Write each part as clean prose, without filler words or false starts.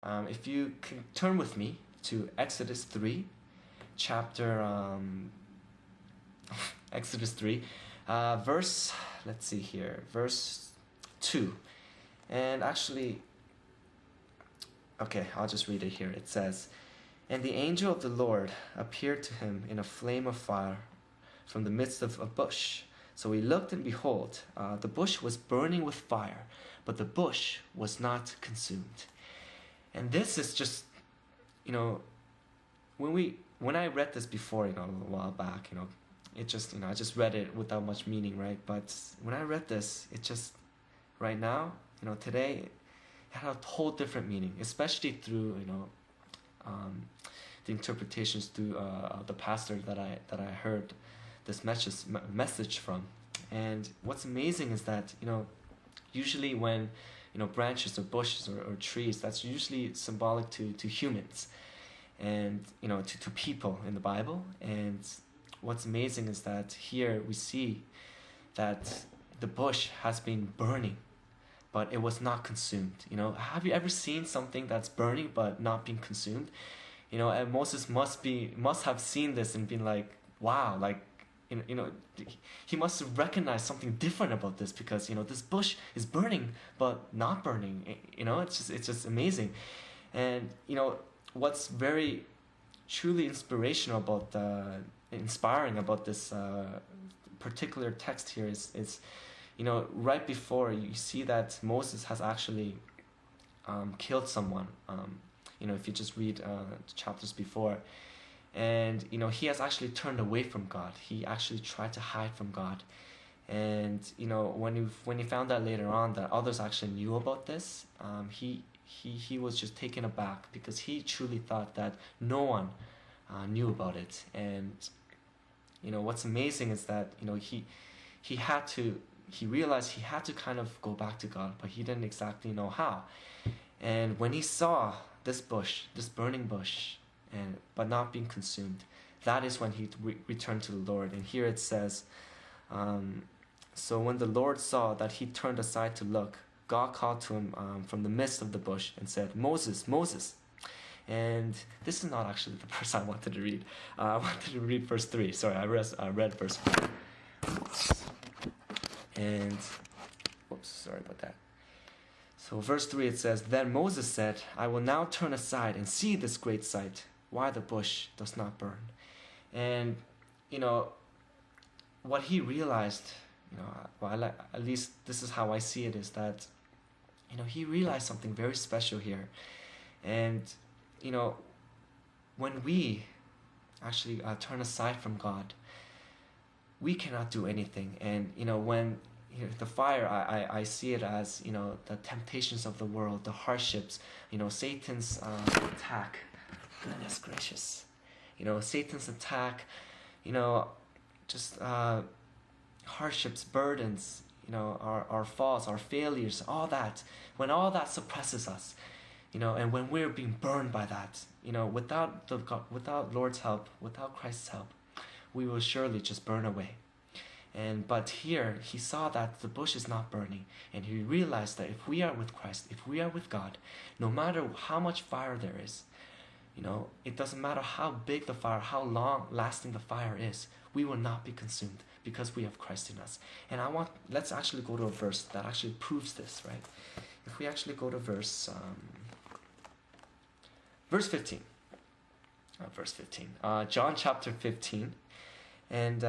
If you can turn with me to Exodus 3, chapter Exodus 3, verse, let's see here, verse 2. And actually, okay, I'll just read it here. It says, "And the angel of the Lord appeared to him in a flame of fire from the midst of a bush. So he looked, and behold, the bush was burning with fire, but the bush was not consumed." And this is just, you know, when I read this before, a while back, it just, I just read it without much meaning, right? But when I read this, it just, right now, today, it had a whole different meaning, especially through, the interpretations through the pastor that I heard this message from. And what's amazing is that, usually when branches or bushes or trees, that's usually symbolic to humans and to people in the Bible. And what's amazing is that here we see that the bush has been burning, but it was not consumed. Have you ever seen something that's burning but not being consumed? And Moses must have seen this and been like, wow, like, he must have recognized something different about this, because this bush is burning but not burning. It's just amazing. And what's very truly inspiring about this particular text here is right before, you see that Moses has actually killed someone. If you just read chapters before. And he has actually turned away from God. He actually tried to hide from God. And when he found out later on that others actually knew about this, he was just taken aback, because he truly thought that no one knew about it. And what's amazing is that he realized he had to kind of go back to God, but he didn't exactly know how. And when he saw this burning bush, but not being consumed, that is when he returned to the Lord. And here it says, so when the Lord saw that he turned aside to look, God called to him from the midst of the bush and said, "Moses, Moses." And this is not actually the verse I wanted to read. I wanted to read verse 3. Sorry, I read verse 4. And, whoops, sorry about that. So verse 3, it says, "Then Moses said, I will now turn aside and see this great sight, why the bush does not burn." And what he realized, at least this is how I see it, is that he realized something very special here. And when we actually turn aside from God, we cannot do anything. And when the fire, I see it as the temptations of the world, the hardships, Satan's attack. Goodness gracious. Satan's attack, just hardships, burdens, our faults, our failures, all that. When all that suppresses us, and when we're being burned by that, without Lord's help, without Christ's help, we will surely just burn away. But here he saw that the bush is not burning, and he realized that if we are with Christ, if we are with God, no matter how much fire there is, it doesn't matter how big the fire, how long lasting the fire is, we will not be consumed, because we have Christ in us. And let's actually go to a verse that actually proves this, right? If we actually go to verse 15. John chapter 15. And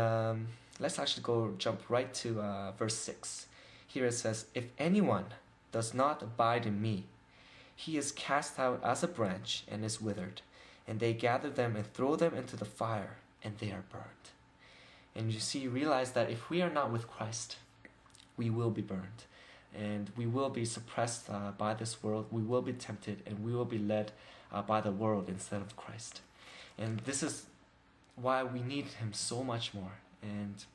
let's actually jump right to verse 6. Here it says, "If anyone does not abide in me, he is cast out as a branch and is withered, and they gather them and throw them into the fire, and they are burned." And you realize that if we are not with Christ, we will be burned, and we will be suppressed by this world. We will be tempted, and we will be led by the world instead of Christ. And this is why we need him so much more. And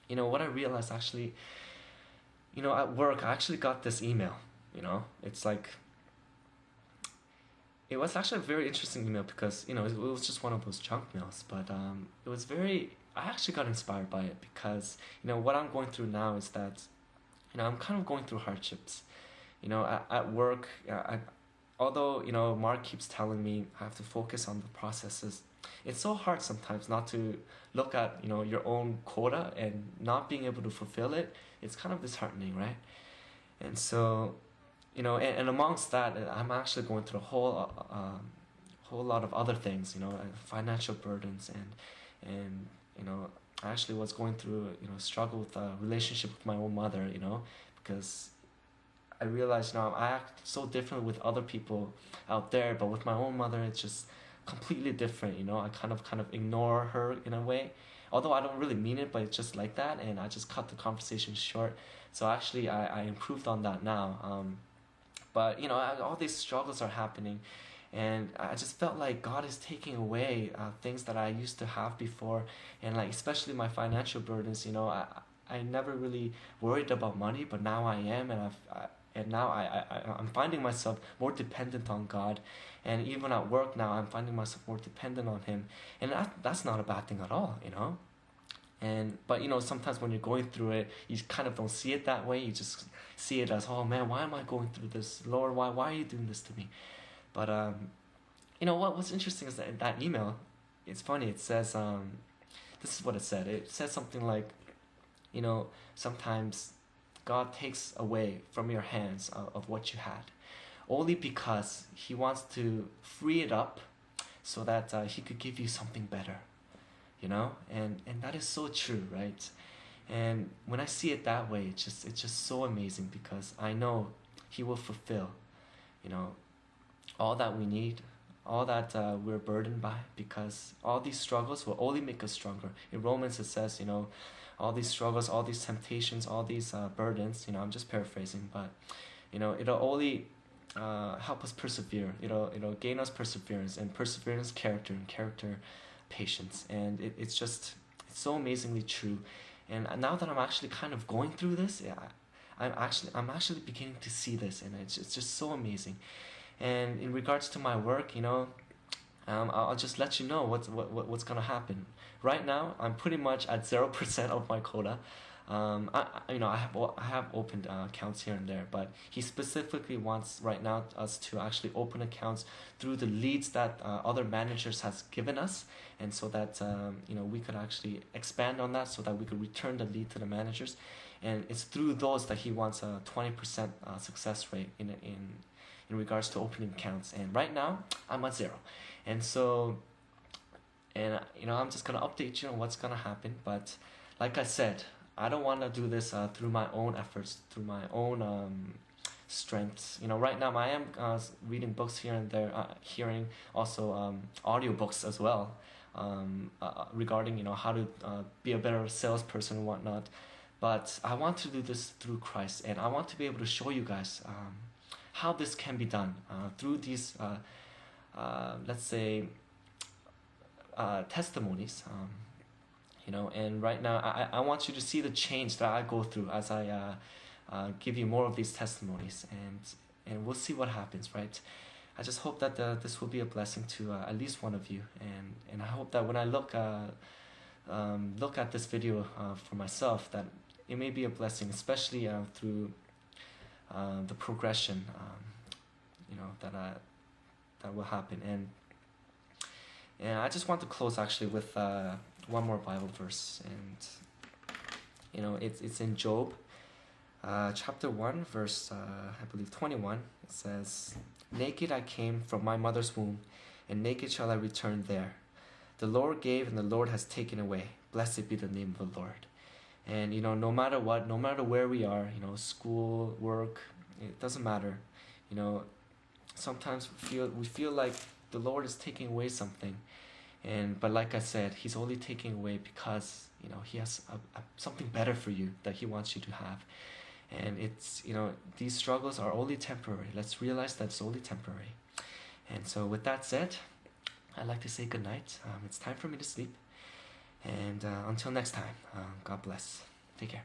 what I realized, actually, at work, I actually got this email. It's like, it was actually a very interesting email, because it was just one of those junk mails, but it was I actually got inspired by it, because what I'm going through now is that I'm kind of going through hardships. At work, although, Mark keeps telling me I have to focus on the processes, it's so hard sometimes not to look at, your own quota and not being able to fulfill it. It's kind of disheartening, right? And so, and amongst that, I'm actually going through a whole lot of other things, financial burdens, and I actually was going through, struggle with a relationship with my own mother, because I realized, I act so different with other people out there, but with my own mother, it's just completely different. I kind of ignore her in a way, although I don't really mean it, but it's just like that, and I just cut the conversation short. So actually, I improved on that now. But all these struggles are happening, and I just felt like God is taking away things that I used to have before, and like especially my financial burdens. I never really worried about money, but now I am, and now I'm finding myself more dependent on God, and even at work now I'm finding myself more dependent on Him, and that's not a bad thing at all. But sometimes when you're going through it, you kind of don't see it that way. You just see it as, oh man, why am I going through this, Lord? Why are you doing this to me? But what's interesting is that in that email, it's funny. It says this is what it said. It says something like, sometimes God takes away from your hands of what you had, only because He wants to free it up, so that He could give you something better. And that is so true, right? And when I see it that way, it's just so amazing, because I know He will fulfill, all that we need, all that we're burdened by, because all these struggles will only make us stronger. In Romans it says, all these struggles, all these temptations, all these burdens, I'm just paraphrasing, but it'll only help us persevere. It'll gain us perseverance, and perseverance character, and character patience. And it's so amazingly true. And now that I'm actually kind of going through this, I'm actually beginning to see this, and it's just so amazing. And in regards to my work, I'll just let you know what's gonna happen. Right now, I'm pretty much at 0% of my quota. I have opened accounts here and there, but He specifically wants right now us to actually open accounts through the leads that other managers has given us, and so that we could actually expand on that, so that we could return the lead to the managers, and it's through those that He wants a 20% success rate in regards to opening accounts. And right now I'm at 0, and so I'm just gonna update you on what's gonna happen. But like I said, I don't want to do this through my own efforts, through my own strengths. Right now I am reading books here and there, hearing also audiobooks as well, regarding how to be a better salesperson and whatnot. But I want to do this through Christ, and I want to be able to show you guys how this can be done through these, let's say, testimonies. And right now I want you to see the change that I go through as I give you more of these testimonies, and we'll see what happens, right? I just hope that this will be a blessing to at least one of you, and I hope that when I look at this video for myself, that it may be a blessing, especially through the progression, that will happen. And I just want to close actually with one more Bible verse, and it's in Job, chapter 1, verse I believe 21. It says, "Naked I came from my mother's womb, and naked shall I return there. The Lord gave, and the Lord has taken away. Blessed be the name of the Lord." And no matter what, no matter where we are, school, work, it doesn't matter. Sometimes we feel like the Lord is taking away something, but like I said, He's only taking away because He has something better for you that He wants you to have. And it's these struggles are only temporary. Let's realize that it's only temporary. And so with that said, I'd like to say good night. It's time for me to sleep. And until next time, God bless. Take care.